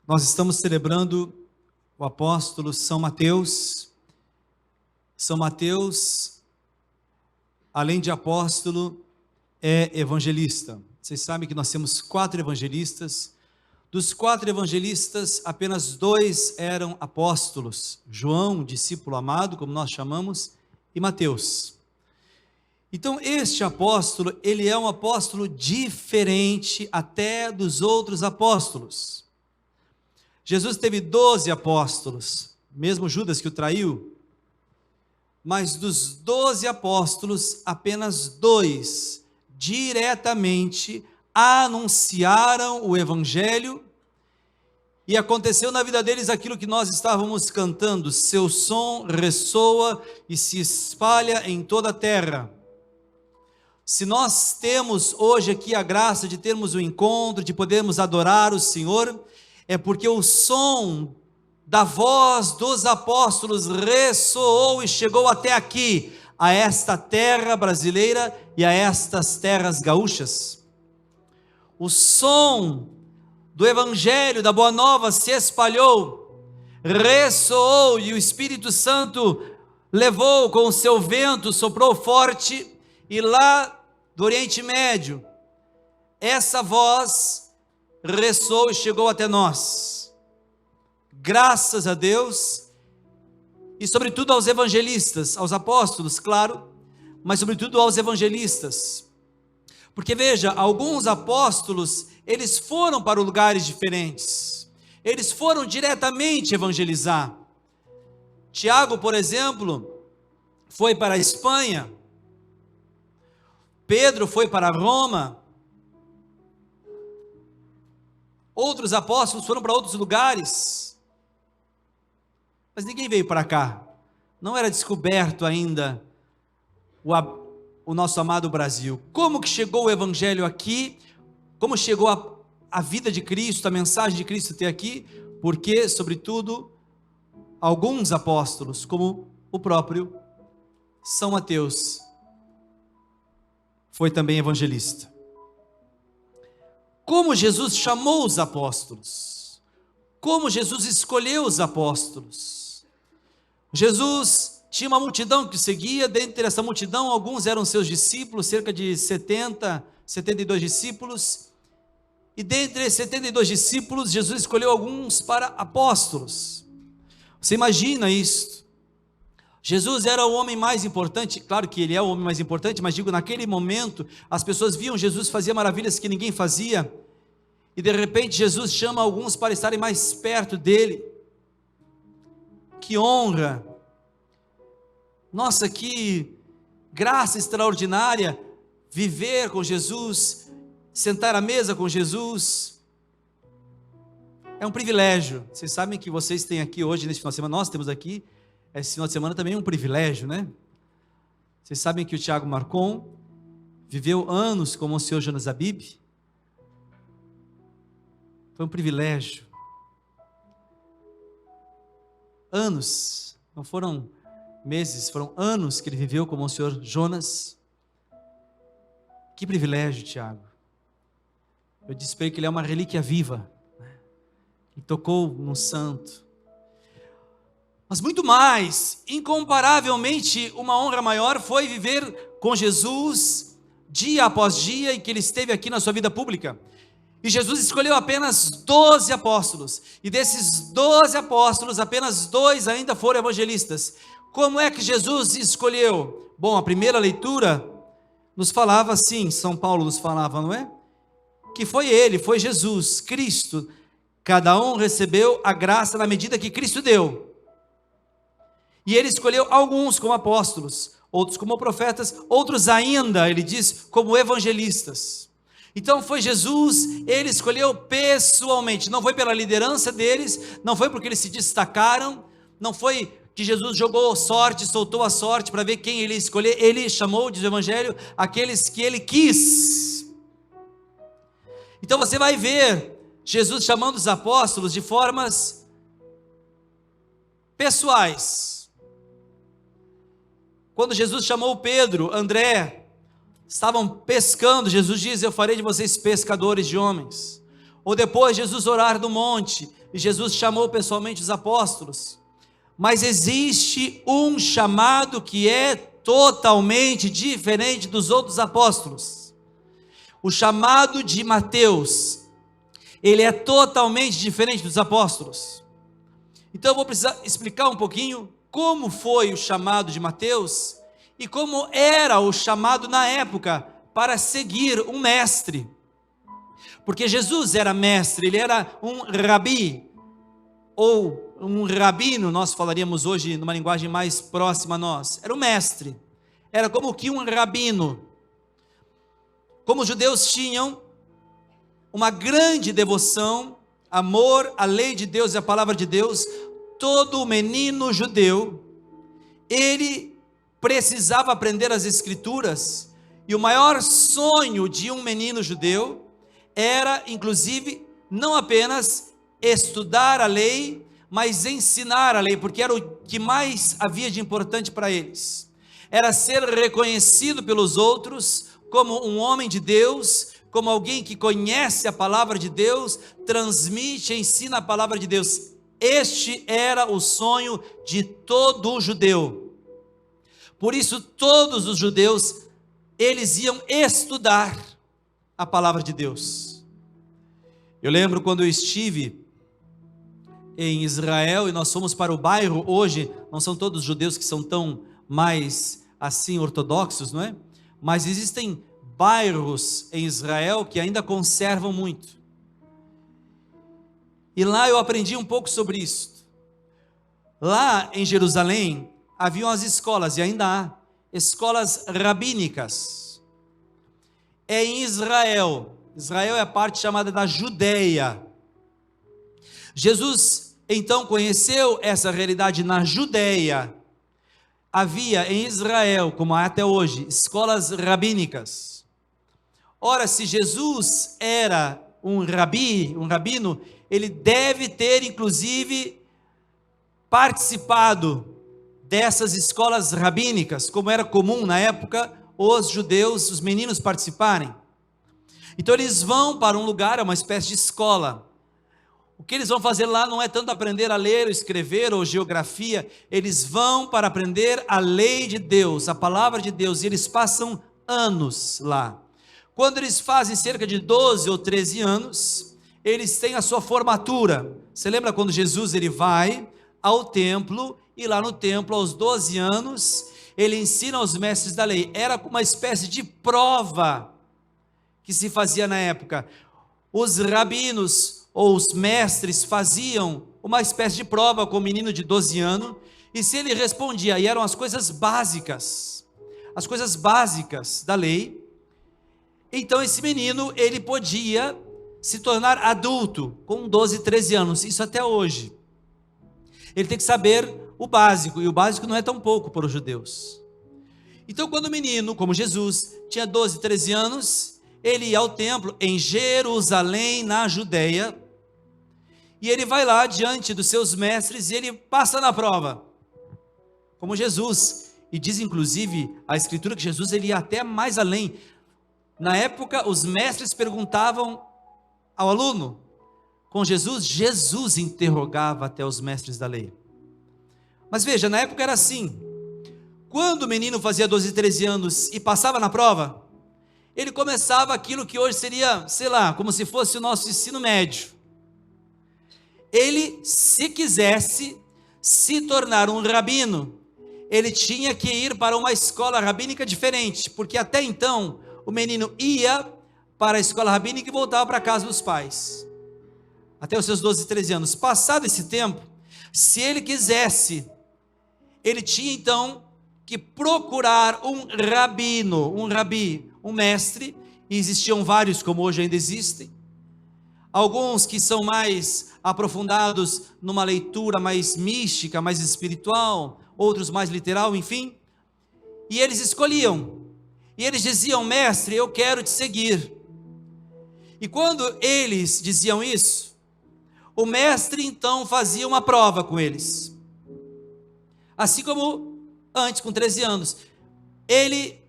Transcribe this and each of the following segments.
Nós estamos celebrando o apóstolo São Mateus. São Mateus, além de apóstolo, é evangelista. Vocês sabem que nós temos 4 evangelistas. Dos 4 evangelistas, apenas 2 eram apóstolos: João, discípulo amado, como nós chamamos, e Mateus. Então, este apóstolo, ele é um apóstolo diferente até dos outros apóstolos. Jesus teve 12 apóstolos, mesmo Judas que o traiu, mas dos 12 apóstolos, apenas 2 diretamente anunciaram o evangelho, e aconteceu na vida deles aquilo que nós estávamos cantando: seu som ressoa e se espalha em toda a terra. Se nós temos hoje aqui a graça de termos um encontro, de podermos adorar o Senhor, é porque o som da voz dos apóstolos ressoou e chegou até aqui, a esta terra brasileira e a estas terras gaúchas. O som do Evangelho, da Boa Nova se espalhou, ressoou, e o Espírito Santo levou com o seu vento, soprou forte, e lá do Oriente Médio, essa voz ressoou e chegou até nós. Graças a Deus, e sobretudo aos evangelistas, aos apóstolos, claro, mas sobretudo aos evangelistas. Porque veja, alguns apóstolos, eles foram para lugares diferentes, eles foram diretamente evangelizar. Tiago, por exemplo, foi para a Espanha. Pedro foi para Roma. Outros apóstolos foram para outros lugares, mas ninguém veio para cá. Não era descoberto ainda o nosso amado Brasil. Como que chegou o evangelho aqui? Como chegou a vida de Cristo, a mensagem de Cristo até aqui? Porque, sobretudo, alguns apóstolos, como o próprio São Mateus, foi também evangelista. Como Jesus chamou os apóstolos? Como Jesus escolheu os apóstolos? Jesus tinha uma multidão que o seguia. Dentre essa multidão, alguns eram seus discípulos, cerca de 72 discípulos. E dentre esses 72 discípulos, Jesus escolheu alguns para apóstolos. Você imagina isso? Jesus era o homem mais importante, claro que ele é o homem mais importante, mas digo, naquele momento, as pessoas viam Jesus fazer maravilhas que ninguém fazia, e de repente Jesus chama alguns para estarem mais perto dele. Que honra! Nossa, que graça extraordinária, viver com Jesus, sentar à mesa com Jesus, é um privilégio. Vocês sabem que vocês têm aqui hoje, neste final de semana, nós temos aqui, esse final de semana também é um privilégio, né? Vocês sabem que o Tiago Marcon viveu anos com o Monsenhor Jonas Abib. Foi um privilégio. Anos, não foram meses, foram anos que ele viveu com o Monsenhor Jonas. Que privilégio, Tiago. Eu disse para ele que ele é uma relíquia viva, né? Ele tocou num santo. Mas muito mais, incomparavelmente, uma honra maior foi viver com Jesus dia após dia em que ele esteve aqui na sua vida pública. E Jesus escolheu apenas 12 apóstolos, e desses 12 apóstolos, apenas 2 ainda foram evangelistas. Como é que Jesus escolheu? Bom, a primeira leitura nos falava assim, São Paulo nos falava, não é? Que foi ele, foi Jesus, Cristo. Cada um recebeu a graça na medida que Cristo deu. E ele escolheu alguns como apóstolos, outros como profetas, outros ainda, ele diz, como evangelistas. Então foi Jesus, ele escolheu pessoalmente, não foi pela liderança deles, não foi porque eles se destacaram, não foi que Jesus jogou sorte, soltou a sorte para ver quem ele ia escolher. Ele chamou, diz o Evangelho, aqueles que ele quis. Então você vai ver Jesus chamando os apóstolos de formas pessoais. Quando Jesus chamou Pedro, André, estavam pescando, Jesus diz: eu farei de vocês pescadores de homens. ou depois Jesus orar no monte, e Jesus chamou pessoalmente os apóstolos. Mas existe um chamado que é totalmente diferente dos outros apóstolos. O chamado de Mateus, ele é totalmente diferente dos apóstolos. Então eu vou precisar explicar um pouquinho como foi o chamado de Mateus e como era o chamado na época para seguir um mestre. Porque Jesus era mestre, ele era um rabi, ou um rabino, nós falaríamos hoje numa linguagem mais próxima a nós. Era um mestre, era como que um rabino. Como os judeus tinham uma grande devoção, amor à lei de Deus e à palavra de Deus, todo menino judeu, ele precisava aprender as escrituras, e o maior sonho de um menino judeu era, inclusive, não apenas estudar a lei, mas ensinar a lei, porque era o que mais havia de importante para eles. Era ser reconhecido pelos outros como um homem de Deus, como alguém que conhece a palavra de Deus, transmite e ensina a palavra de Deus. Este era o sonho de todo judeu. Por isso todos os judeus, eles iam estudar a palavra de Deus. Eu lembro quando eu estive em Israel e nós fomos para o bairro, hoje não são todos os judeus que são tão mais assim ortodoxos, não é? Mas existem bairros em Israel que ainda conservam muito. E lá eu aprendi um pouco sobre isso. Lá em Jerusalém haviam as escolas, e ainda há, escolas rabínicas. É em Israel. Israel é a parte chamada da Judeia. Jesus então conheceu essa realidade na Judeia. Havia em Israel, como há até hoje, escolas rabínicas. Ora, se Jesus era um rabino, ele deve ter inclusive participado dessas escolas rabínicas, como era comum na época os judeus, os meninos participarem. Então eles vão para um lugar, é uma espécie de escola. O que eles vão fazer lá não é tanto aprender a ler, escrever ou geografia, eles vão para aprender a lei de Deus, a palavra de Deus, e eles passam anos lá. Quando eles fazem cerca de 12 ou 13 anos, eles têm a sua formatura. Você lembra quando Jesus ele vai ao templo, e lá no templo, aos 12 anos, ele ensina aos mestres da lei. Era uma espécie de prova que se fazia na época. Os rabinos ou os mestres faziam uma espécie de prova com o menino de 12 anos, e se ele respondia, e eram as coisas básicas da lei, então esse menino, ele podia se tornar adulto com 12, 13 anos, isso até hoje. Ele tem que saber o básico, e o básico não é tão pouco para os judeus. Então quando o menino, como Jesus, tinha 12, 13 anos, ele ia ao templo em Jerusalém, na Judeia, e ele vai lá diante dos seus mestres, e ele passa na prova, como Jesus, e diz inclusive a escritura que Jesus ele ia até mais além. Na época os mestres perguntavam ao aluno, com Jesus, Jesus interrogava até os mestres da lei. Mas veja, na época era assim, quando o menino fazia 12, 13 anos e passava na prova, ele começava aquilo que hoje seria, sei lá, como se fosse o nosso ensino médio. Ele, se quisesse se tornar um rabino, ele tinha que ir para uma escola rabínica diferente, porque até então, o menino ia para a escola rabínica e voltava para a casa dos pais, até os seus 12, 13 anos. Passado esse tempo, se ele quisesse, ele tinha então que procurar um rabino, um mestre, e existiam vários como hoje ainda existem, alguns que são mais aprofundados numa leitura mais mística, mais espiritual, outros mais literal, enfim, e eles escolhiam, e eles diziam, mestre, eu quero te seguir. E quando eles diziam isso, o mestre então fazia uma prova com eles, assim como antes, com 13 anos, ele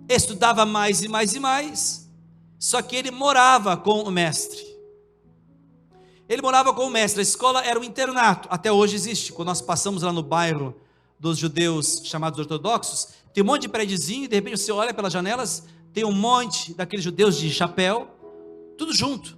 estudava mais e mais e mais, só que ele morava com o mestre, Ele morava com o mestre, a escola era um internato, até hoje existe. Quando nós passamos lá no bairro dos judeus chamados ortodoxos, tem um monte de prédiozinho, e de repente você olha pelas janelas, tem um monte daqueles judeus de chapéu, tudo junto.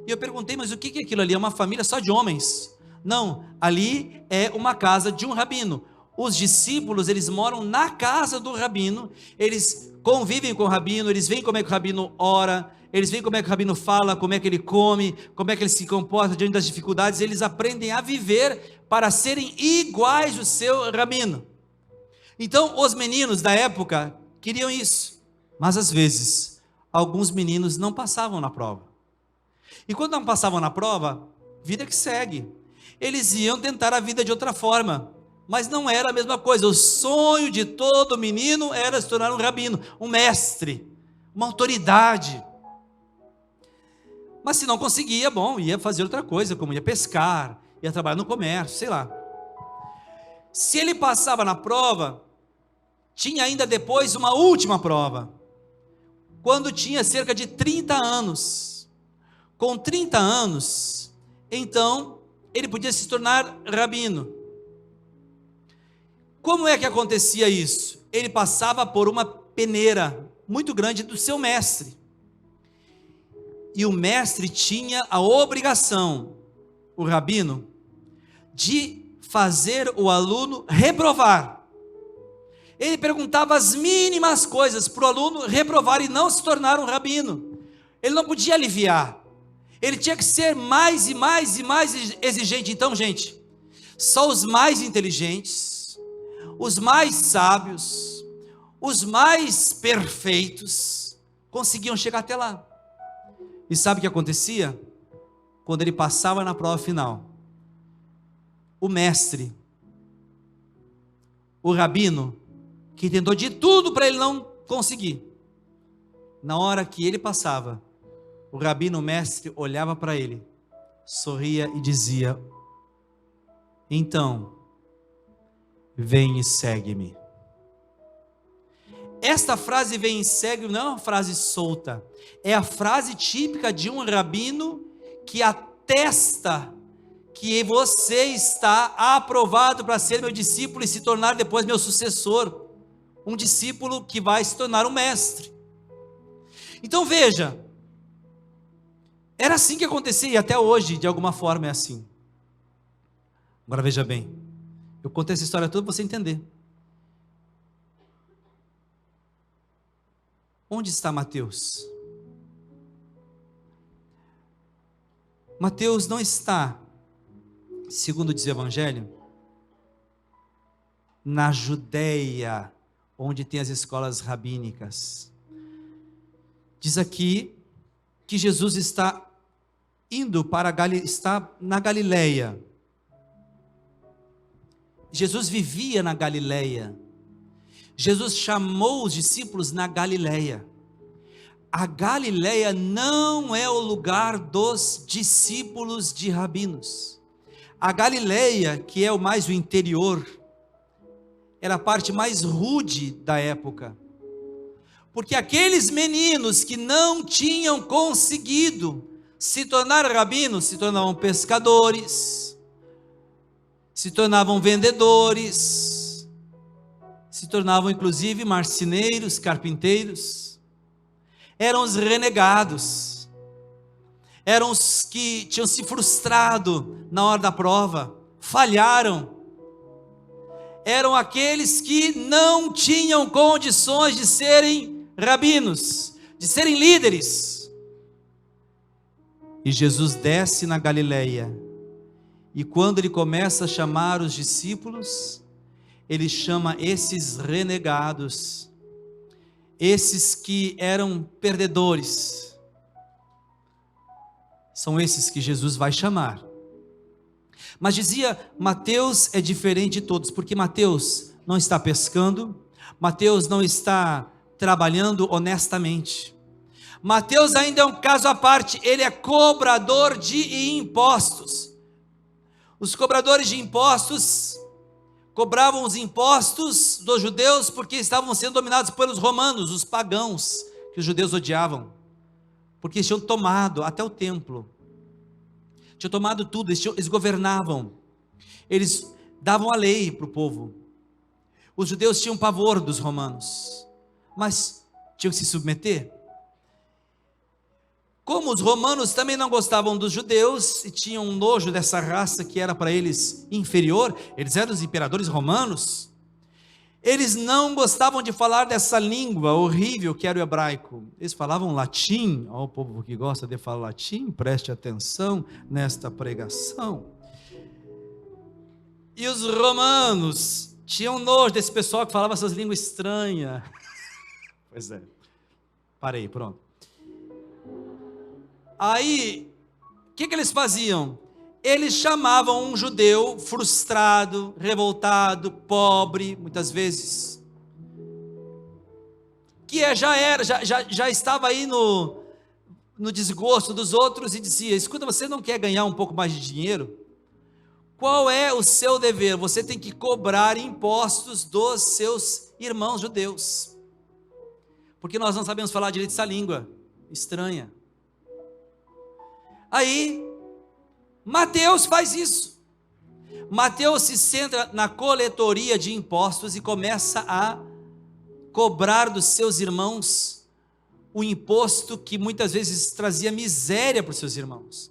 E eu perguntei, mas o que é aquilo ali? É uma família só de homens? Não, ali é uma casa de um rabino. Os discípulos, eles moram na casa do rabino, eles convivem com o rabino, eles veem como é que o rabino ora, eles veem como é que o rabino fala, como é que ele come, como é que ele se comporta diante das dificuldades, eles aprendem a viver para serem iguais ao seu rabino. Então, os meninos da época queriam isso, mas às vezes, alguns meninos não passavam na prova. E quando não passavam na prova, vida que segue. Eles iam tentar a vida de outra forma, mas não era a mesma coisa. O sonho de todo menino era se tornar um rabino, um mestre, uma autoridade. Mas se não conseguia, bom, ia fazer outra coisa, como ia pescar, ia trabalhar no comércio, sei lá. Se ele passava na prova, tinha ainda depois uma última prova, quando tinha cerca de 30 anos. Com 30 anos, então, ele podia se tornar rabino. Como é que acontecia isso? Ele passava por uma peneira muito grande do seu mestre. E o mestre tinha a obrigação, o rabino, de fazer o aluno reprovar. Ele perguntava as mínimas coisas para o aluno reprovar e não se tornar um rabino. Ele não podia aliviar. Ele tinha que ser mais e mais e mais exigente. Então, gente, só os mais inteligentes, os mais sábios, os mais perfeitos conseguiam chegar até lá. E sabe o que acontecia? Quando ele passava na prova final, o mestre, o rabino, que tentou de tudo para ele não conseguir, na hora que ele passava, o rabino, o mestre, olhava para ele, sorria e dizia: então, vem e segue-me. Esta frase "vem e segue-me" não é uma frase solta, é a frase típica de um rabino que atesta que você está aprovado para ser meu discípulo e se tornar depois meu sucessor, um discípulo que vai se tornar um mestre. Então veja, era assim que acontecia e até hoje de alguma forma é assim. Agora veja bem, eu contei essa história toda para você entender. Onde está Mateus? Mateus não está, segundo diz o Evangelho, na Judeia, onde tem as escolas rabínicas. Diz aqui que Jesus está indo está na Galileia. Jesus vivia na Galileia. Jesus chamou os discípulos na Galileia. A Galileia não é o lugar dos discípulos de rabinos. A Galileia, que é o mais o interior, era a parte mais rude da época. Porque aqueles meninos que não tinham conseguido se tornar rabinos, se tornavam pescadores, se tornavam vendedores, se tornavam inclusive marceneiros, carpinteiros. Eram os renegados, eram os que tinham se frustrado na hora da prova, falharam. Eram aqueles que não tinham condições de serem rabinos, de serem líderes. E Jesus desce na Galileia, e quando ele começa a chamar os discípulos, ele chama esses renegados, esses que eram perdedores, são esses que Jesus vai chamar. Mas dizia, Mateus é diferente de todos, porque Mateus não está pescando, Mateus não está trabalhando honestamente. Mateus ainda é um caso à parte, ele é cobrador de impostos. Os cobradores de impostos cobravam os impostos dos judeus porque estavam sendo dominados pelos romanos, os pagãos, que os judeus odiavam, porque tinham tomado até o templo, tinham tomado tudo, eles governavam, eles davam a lei para o povo. Os judeus tinham pavor dos romanos, mas tinham que se submeter. Como os romanos também não gostavam dos judeus e tinham um nojo dessa raça que era para eles inferior, eles eram os imperadores romanos, eles não gostavam de falar dessa língua horrível que era o hebraico. Eles falavam latim. O povo que gosta de falar latim, preste atenção nesta pregação. E os romanos tinham nojo desse pessoal que falava essas línguas estranhas. Pois é, parei, pronto. Aí, o que eles faziam? Eles chamavam um judeu frustrado, revoltado, pobre, muitas vezes, que já estava aí no desgosto dos outros, e dizia: escuta, você não quer ganhar um pouco mais de dinheiro? Qual é o seu dever? Você tem que cobrar impostos dos seus irmãos judeus, porque nós não sabemos falar direito essa língua estranha. Aí, Mateus faz isso. Mateus se centra na coletoria de impostos e começa a cobrar dos seus irmãos o imposto que muitas vezes trazia miséria para os seus irmãos.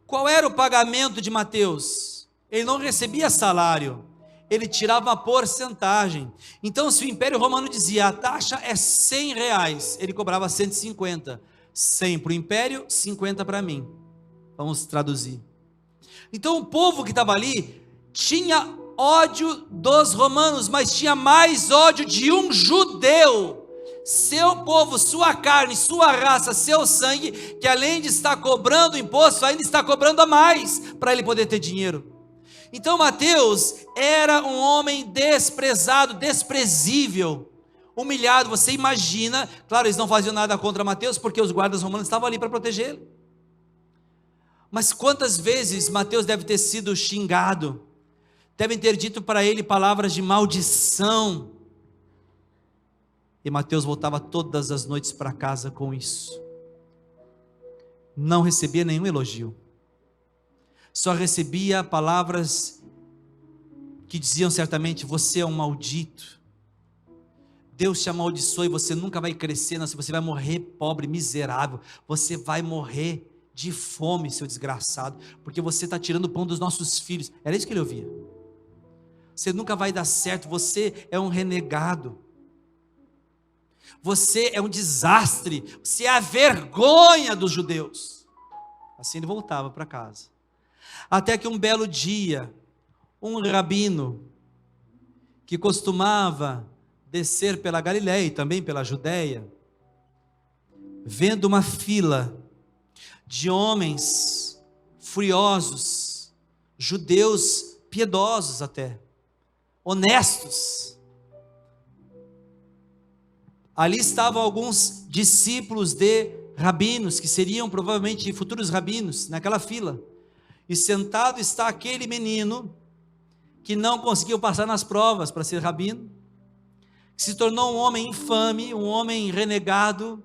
Qual era o pagamento de Mateus? Ele não recebia salário, ele tirava uma porcentagem. Então, se o Império Romano dizia a taxa é R$100, ele cobrava 150. 100 para o Império, 50 para mim. Vamos traduzir. Então o povo que estava ali tinha ódio dos romanos, mas tinha mais ódio de um judeu, seu povo, sua carne, sua raça, seu sangue, que além de estar cobrando imposto, ainda está cobrando a mais, para ele poder ter dinheiro. Então Mateus era um homem desprezado, desprezível, humilhado. Você imagina, claro, eles não faziam nada contra Mateus, porque os guardas romanos estavam ali para protegê-lo. Mas quantas vezes Mateus deve ter sido xingado, devem ter dito para ele palavras de maldição, e Mateus voltava todas as noites para casa com isso, não recebia nenhum elogio, só recebia palavras que diziam certamente: você é um maldito, Deus te amaldiçoe, você nunca vai crescer, você vai morrer pobre, miserável, você vai morrer de fome, seu desgraçado, porque você está tirando o pão dos nossos filhos. Era isso que ele ouvia. Você nunca vai dar certo, você é um renegado, você é um desastre, você é a vergonha dos judeus. Assim ele voltava para casa, até que um belo dia, um rabino, que costumava descer pela Galileia e também pela Judéia, vendo uma fila de homens furiosos, judeus piedosos até, honestos. Ali estavam alguns discípulos de rabinos, que seriam provavelmente futuros rabinos, naquela fila. E sentado está aquele menino, que não conseguiu passar nas provas para ser rabino, que se tornou um homem infame, um homem renegado,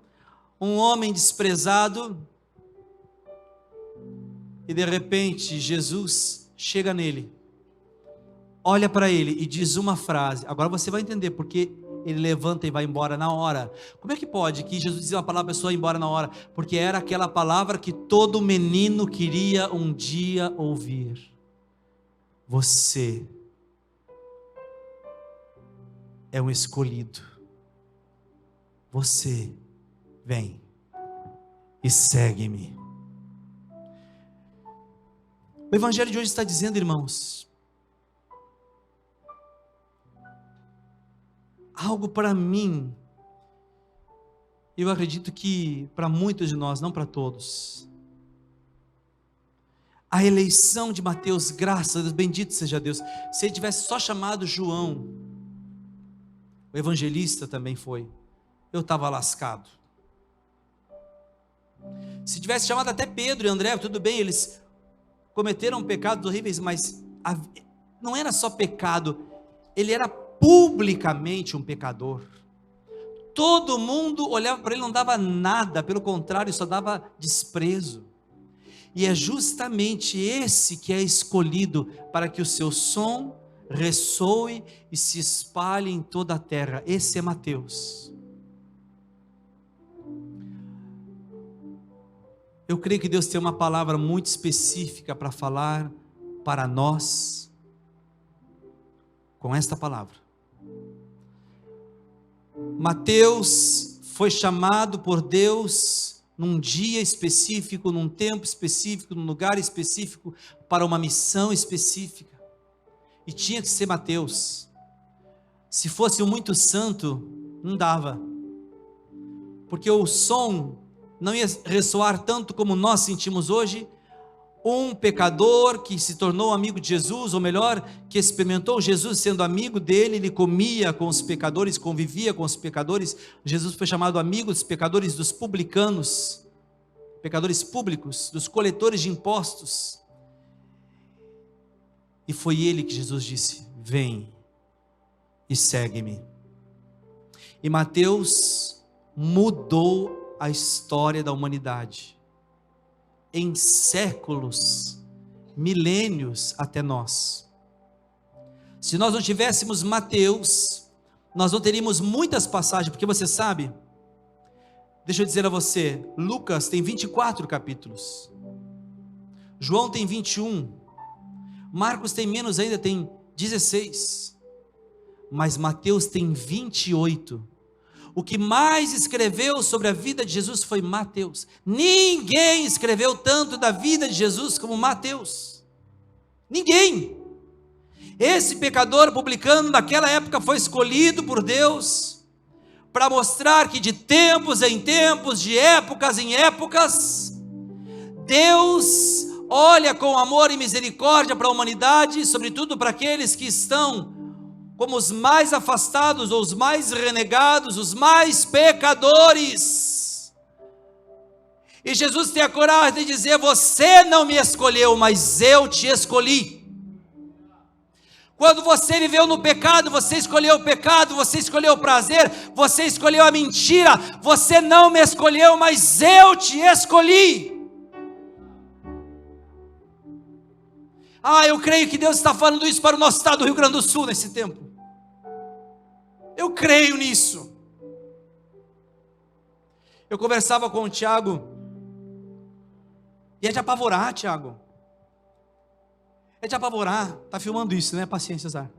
um homem desprezado. E de repente Jesus chega nele, olha para ele e diz uma frase. Agora você vai entender porque ele levanta e vai embora na hora. Como é que pode que Jesus dizia uma palavra, a pessoa ia embora na hora? Porque era aquela palavra que todo menino queria um dia ouvir: você é um escolhido, você vem e segue-me. O evangelho de hoje está dizendo, irmãos, algo para mim, eu acredito que para muitos de nós, não para todos. A eleição de Mateus, graças a Deus, bendito seja Deus. Se ele tivesse só chamado João, o evangelista também foi, eu estava lascado. Se tivesse chamado até Pedro e André, tudo bem, eles cometeram pecados horríveis, mas não era só pecado, ele era publicamente um pecador. Todo mundo olhava para ele, não dava nada, pelo contrário, só dava desprezo. E é justamente esse que é escolhido para que o seu som ressoe e se espalhe em toda a terra. Esse é Mateus. Eu creio que Deus tem uma palavra muito específica para falar para nós com esta palavra. Mateus foi chamado por Deus num dia específico, num tempo específico, num lugar específico, para uma missão específica. E tinha que ser Mateus. Se fosse um muito santo, não dava. Porque o som não ia ressoar tanto como nós sentimos hoje. Um pecador que se tornou amigo de Jesus, ou melhor, que experimentou Jesus sendo amigo dele, ele comia com os pecadores, convivia com os pecadores. Jesus foi chamado amigo dos pecadores, dos publicanos, pecadores públicos, dos coletores de impostos. E foi ele que Jesus disse: vem e segue-me. E Mateus mudou a história da humanidade. Em séculos, milênios até nós. Se nós não tivéssemos Mateus, nós não teríamos muitas passagens, porque você sabe, deixa eu dizer a você, Lucas tem 24 capítulos, João tem 21, Marcos tem menos ainda, tem 16, mas Mateus tem 28. O que mais escreveu sobre a vida de Jesus foi Mateus. Ninguém escreveu tanto da vida de Jesus como Mateus. Ninguém. Esse pecador publicano daquela época foi escolhido por Deus para mostrar que de tempos em tempos, de épocas em épocas, Deus olha com amor e misericórdia para a humanidade, sobretudo para aqueles que estão como os mais afastados, ou os mais renegados, os mais pecadores. E Jesus tem a coragem de dizer: você não me escolheu, mas eu te escolhi. Quando você viveu no pecado, você escolheu o pecado, você escolheu o prazer, você escolheu a mentira, você não me escolheu, mas eu te escolhi. Eu creio que Deus está falando isso para o nosso estado do Rio Grande do Sul nesse tempo. Eu creio nisso. Eu conversava com o Tiago, e é de apavorar, Tiago. É de apavorar. Está filmando isso, né? Paciência, Zar.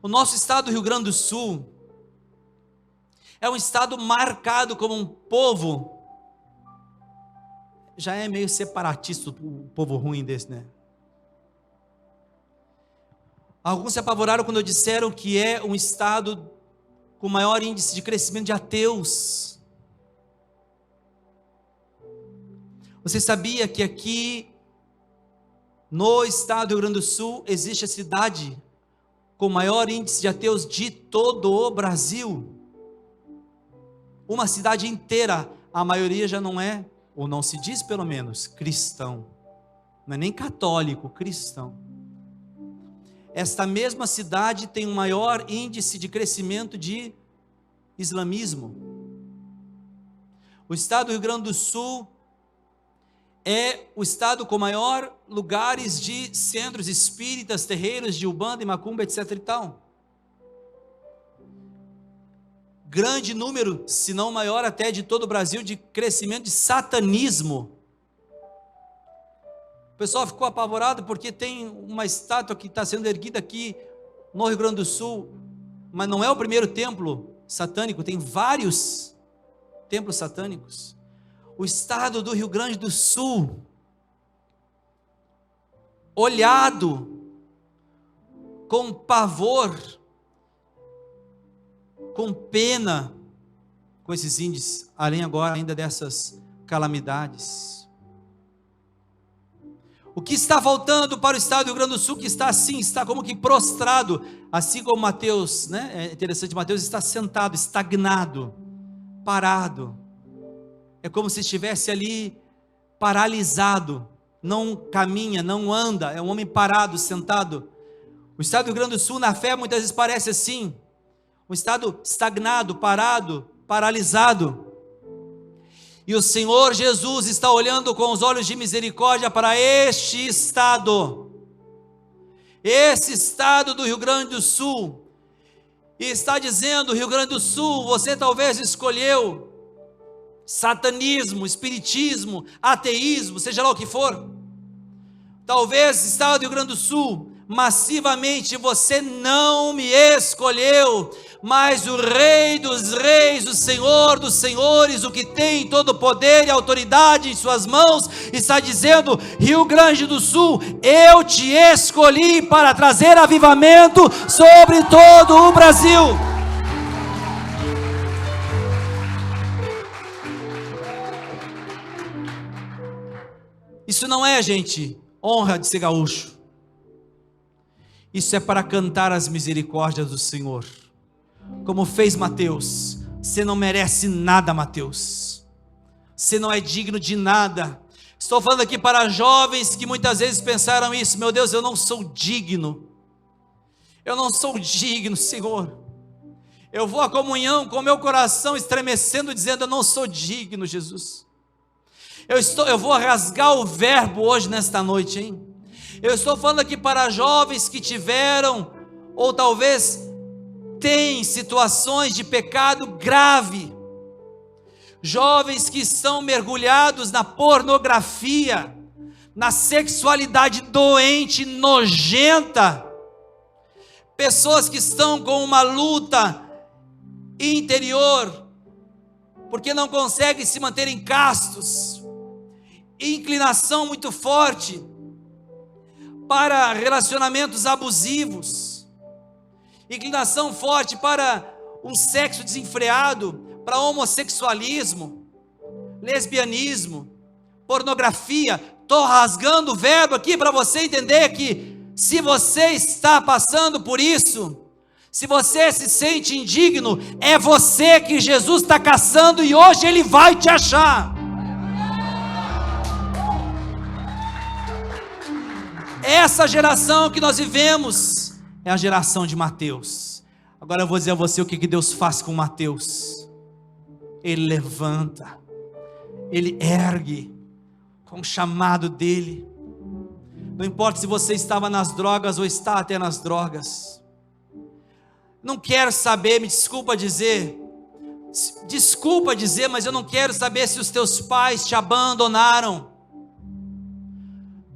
O nosso estado do Rio Grande do Sul é um estado marcado como um povo. Já é meio separatista o povo ruim desse, né? Alguns se apavoraram quando disseram que é um estado com maior índice de crescimento de ateus. Você sabia que aqui no estado do Rio Grande do Sul existe a cidade com maior índice de ateus de todo o Brasil? Uma cidade inteira, a maioria já não é, ou não se diz pelo menos, cristão. Não é nem católico, cristão. Esta mesma cidade tem um maior índice de crescimento de islamismo. O estado do Rio Grande do Sul é o estado com maior lugares de centros espíritas, terreiros de Umbanda e Macumba, etc. e tal. Grande número, se não maior até de todo o Brasil, de crescimento de satanismo. O pessoal ficou apavorado porque tem uma estátua que está sendo erguida aqui no Rio Grande do Sul, mas não é o primeiro templo satânico, tem vários templos satânicos. O estado do Rio Grande do Sul, olhado com pavor, com pena, com esses índices, além agora ainda dessas calamidades. O que está faltando para o estado do Rio Grande do Sul, que está assim, está como que prostrado, assim como Mateus, né? É interessante, Mateus está sentado, estagnado, parado, é como se estivesse ali paralisado, não caminha, não anda, é um homem parado, sentado. O estado do Rio Grande do Sul na fé muitas vezes parece assim, um estado estagnado, parado, paralisado. E o Senhor Jesus está olhando com os olhos de misericórdia para este estado, esse estado do Rio Grande do Sul, e está dizendo: Rio Grande do Sul, você talvez escolheu satanismo, espiritismo, ateísmo, seja lá o que for. Talvez estado do Rio Grande do Sul, massivamente você não me escolheu, mas o Rei dos Reis, o Senhor dos Senhores, o que tem todo o poder e autoridade em suas mãos, está dizendo: Rio Grande do Sul, eu te escolhi para trazer avivamento sobre todo o Brasil. Isso não é, gente, honra de ser gaúcho. Isso é para cantar as misericórdias do Senhor. Como fez Mateus. Você não merece nada, Mateus. Você não é digno de nada. Estou falando aqui para jovens que muitas vezes pensaram isso: meu Deus, eu não sou digno. Eu não sou digno, Senhor. Eu vou à comunhão com meu coração estremecendo, dizendo: eu não sou digno, Jesus. Eu vou rasgar o verbo hoje nesta noite, hein? Eu estou falando aqui para jovens que tiveram, ou talvez têm, situações de pecado grave. Jovens que estão mergulhados na pornografia, na sexualidade doente, nojenta. Pessoas que estão com uma luta interior, porque não conseguem se manterem castos. Inclinação muito forte para relacionamentos abusivos, inclinação forte para um sexo desenfreado, para homossexualismo, lesbianismo, pornografia. Estou rasgando o verbo aqui para você entender que, se você está passando por isso, se você se sente indigno, é você que Jesus está caçando, e hoje Ele vai te achar. Essa geração que nós vivemos é a geração de Mateus. Agora eu vou dizer a você o que Deus faz com Mateus. Ele levanta, Ele ergue com o chamado dEle. Não importa se você estava nas drogas ou está até nas drogas. Não quero saber, me desculpa dizer, mas eu não quero saber se os teus pais te abandonaram.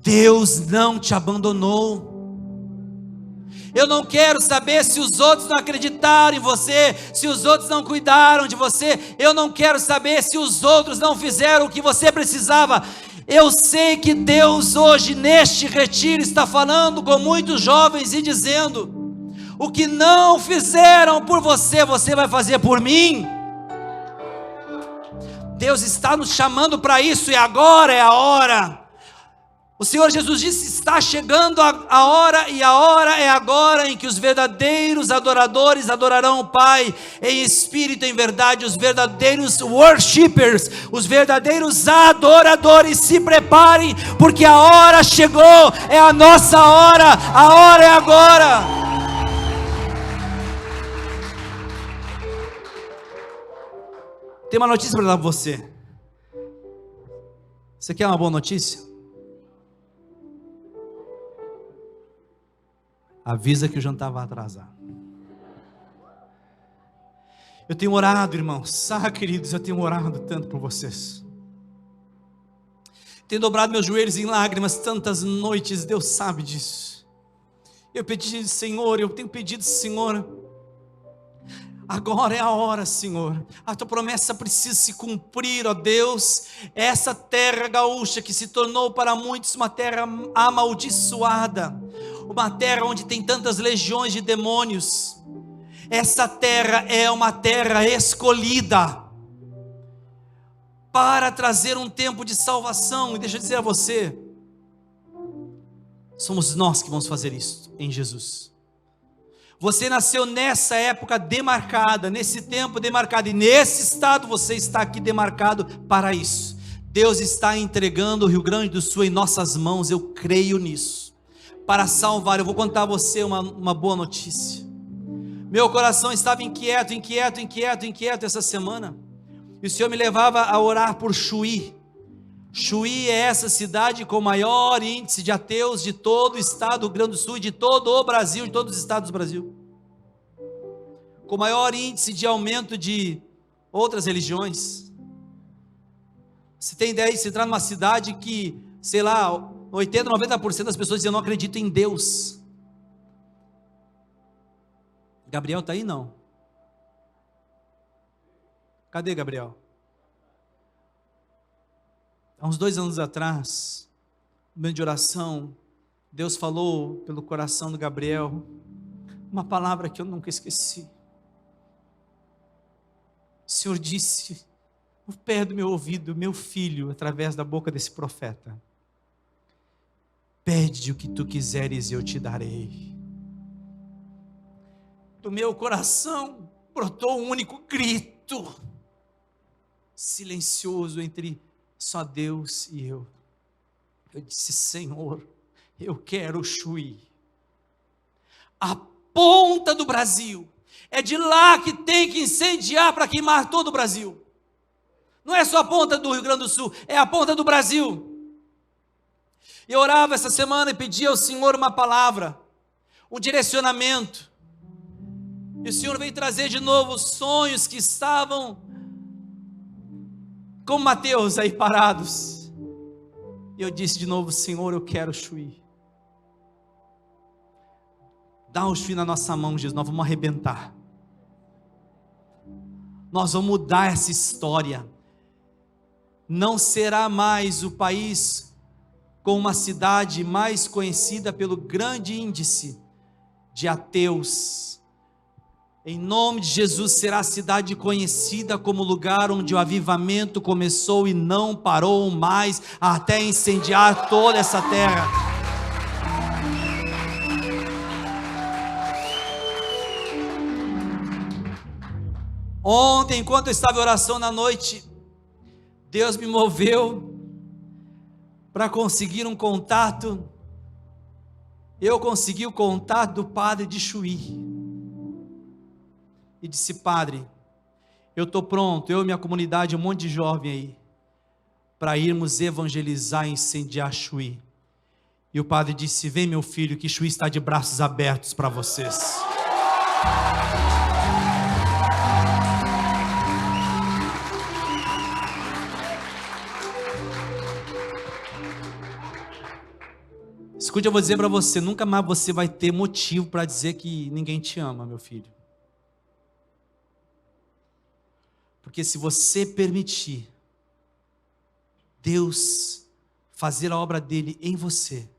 Deus não te abandonou. Eu não quero saber se os outros não acreditaram em você, se os outros não cuidaram de você. Eu não quero saber se os outros não fizeram o que você precisava. Eu sei que Deus hoje neste retiro está falando com muitos jovens e dizendo: o que não fizeram por você, você vai fazer por mim. Deus está nos chamando para isso, e agora é a hora. O Senhor Jesus disse: está chegando a hora, e a hora é agora, em que os verdadeiros adoradores adorarão o Pai em espírito e em verdade. Os verdadeiros worshipers, os verdadeiros adoradores, se preparem, porque a hora chegou, é a nossa hora, a hora é agora. Tem uma notícia para dar para você. Você quer uma boa notícia? Avisa que o jantar vai atrasar. Eu tenho orado, irmãos, queridos, eu tenho orado tanto por vocês. Tenho dobrado meus joelhos em lágrimas tantas noites, Deus sabe disso. Eu pedi, Senhor, eu tenho pedido, Senhor, agora é a hora, Senhor. A tua promessa precisa se cumprir, ó Deus. Essa terra gaúcha que se tornou para muitos uma terra amaldiçoada, uma terra onde tem tantas legiões de demônios. Essa terra é uma terra escolhida para trazer um tempo de salvação. E deixa eu dizer a você, somos nós que vamos fazer isso em Jesus. Você nasceu nessa época demarcada, nesse tempo demarcado, e nesse estado você está aqui demarcado para isso. Deus está entregando o Rio Grande do Sul em nossas mãos, eu creio nisso, para salvar. Eu vou contar a você uma boa notícia. Meu coração estava inquieto essa semana. E o Senhor me levava a orar por Chuí. Chuí é essa cidade com o maior índice de ateus de todo o estado do Rio Grande do Sul e de todo o Brasil, de todos os estados do Brasil. Com o maior índice de aumento de outras religiões. Você tem ideia de se entrar numa cidade que, sei lá, 80, 90% das pessoas dizem: eu não acredito em Deus. Gabriel está aí? Não. Cadê Gabriel? Há uns 2 anos atrás, no meio de oração, Deus falou pelo coração do Gabriel uma palavra que eu nunca esqueci. O Senhor disse no pé do meu ouvido: meu filho, através da boca desse profeta: pede o que tu quiseres e eu te darei. Do meu coração brotou um único grito, silencioso entre só Deus e eu. Eu disse: Senhor, eu quero Chuí, a ponta do Brasil. É de lá que tem que incendiar para queimar todo o Brasil. Não é só a ponta do Rio Grande do Sul, é a ponta do Brasil. Eu orava essa semana e pedia ao Senhor uma palavra, um direcionamento. E o Senhor veio trazer de novo os sonhos que estavam como Mateus aí parados. E eu disse de novo: Senhor, eu quero Chuí. Dá um Chuí na nossa mão, Jesus, nós vamos arrebentar. Nós vamos mudar essa história. Não será mais o país com uma cidade mais conhecida pelo grande índice de ateus. Em nome de Jesus, será a cidade conhecida como lugar onde o avivamento começou e não parou mais, até incendiar toda essa terra. Ontem, enquanto eu estava em oração na noite, Deus me moveu para conseguir um contato. Eu consegui o contato do padre de Chuí. E disse: Padre, eu estou pronto, eu e minha comunidade, um monte de jovem aí, para irmos evangelizar e incendiar Chuí. E o padre disse: vem, meu filho, que Chuí está de braços abertos para vocês. Escute, eu vou dizer para você: nunca mais você vai ter motivo para dizer que ninguém te ama, meu filho. Porque se você permitir Deus fazer a obra dele em você,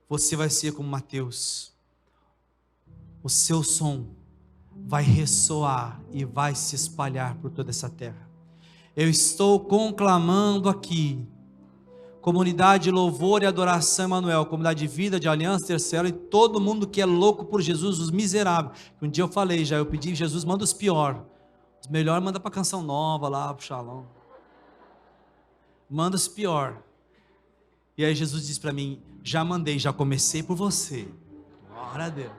você vai ser como Mateus. O seu som vai ressoar e vai se espalhar por toda essa terra. Eu estou conclamando aqui, comunidade Louvor e Adoração Emanuel, comunidade de vida, de aliança, terceiro, e todo mundo que é louco por Jesus, os miseráveis. Um dia eu falei já, eu pedi: Jesus, manda os pior. Os melhores manda para Canção Nova, lá para o Shalom. Manda os pior. E aí Jesus disse para mim: já mandei, já comecei por você. Glória a Deus.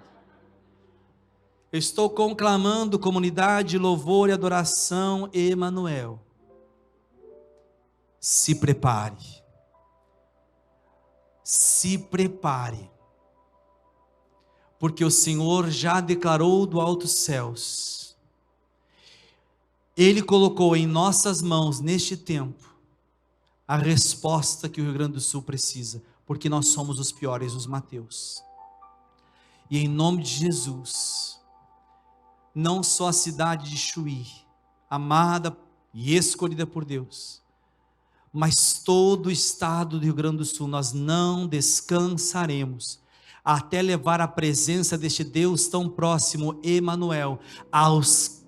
Eu estou conclamando comunidade, louvor e adoração Emanuel. Se prepare. Se prepare. Porque o Senhor já declarou do altos céus. Ele colocou em nossas mãos, neste tempo, a resposta que o Rio Grande do Sul precisa, porque nós somos os piores, os Mateus. E em nome de Jesus, não só a cidade de Chuí, amada e escolhida por Deus, mas todo o estado do Rio Grande do Sul, nós não descansaremos, até levar a presença deste Deus tão próximo, Emanuel, aos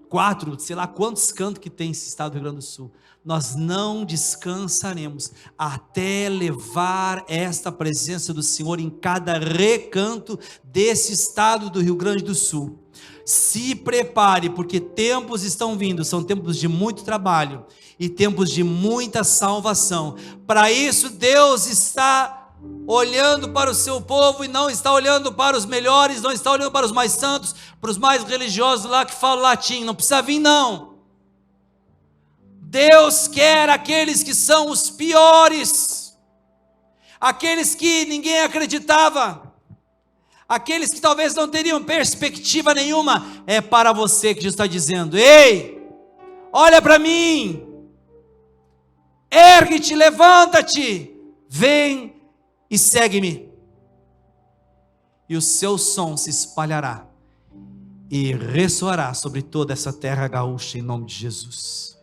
4, sei lá quantos cantos que tem esse estado do Rio Grande do Sul. Nós não descansaremos até levar esta presença do Senhor em cada recanto desse estado do Rio Grande do Sul. Se prepare, porque tempos estão vindo, são tempos de muito trabalho e tempos de muita salvação. Para isso Deus está olhando para o seu povo e não está olhando para os melhores, não está olhando para os mais santos, para os mais religiosos lá que falam latim. Não precisa vir, não. Deus quer aqueles que são os piores, aqueles que ninguém acreditava, aqueles que talvez não teriam perspectiva nenhuma. É para você que Jesus está dizendo: ei, olha para mim, ergue-te, levanta-te, vem e segue-me, e o seu som se espalhará e ressoará sobre toda essa terra gaúcha, em nome de Jesus.